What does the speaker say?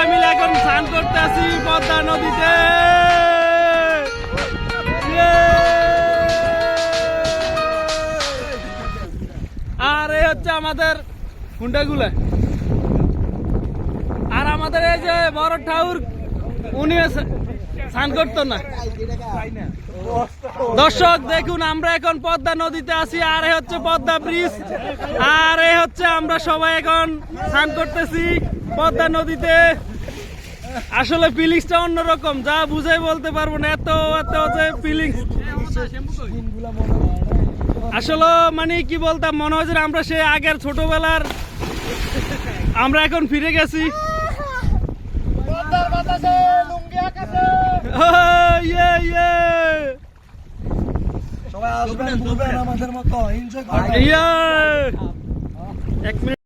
সবাই মিলে এখন স্নান করতে আসি পদ্মা নদীতে। আর এই হচ্ছে আমাদের হুন্ডাগুলা। আর আমাদের এই যে বড় ঠাকুর উনি স্নান করতো না। দর্শক দেখুন, আমরা এখন পদ্মা নদীতে আছি, আর এই হচ্ছে পদ্মা ব্রিজ, আর এই হচ্ছে আমরা সবাই এখন স্নান করতেছি পদ্মা নদীতে। আসলে ফিলিংসটা অন্যরকম, যা বুঝাই বলতে পারবো না, এত এত যে ফিলিংস। আসলে মানে কি বলতাম, মনে হয় যে আমরা সে আগের ছোটবেলার আমরা এখন ফিরে গেছি। সবাই আসবেন, ঘুরবেন আমাদের মতো, এনজয় করবেন। এক মিনিট।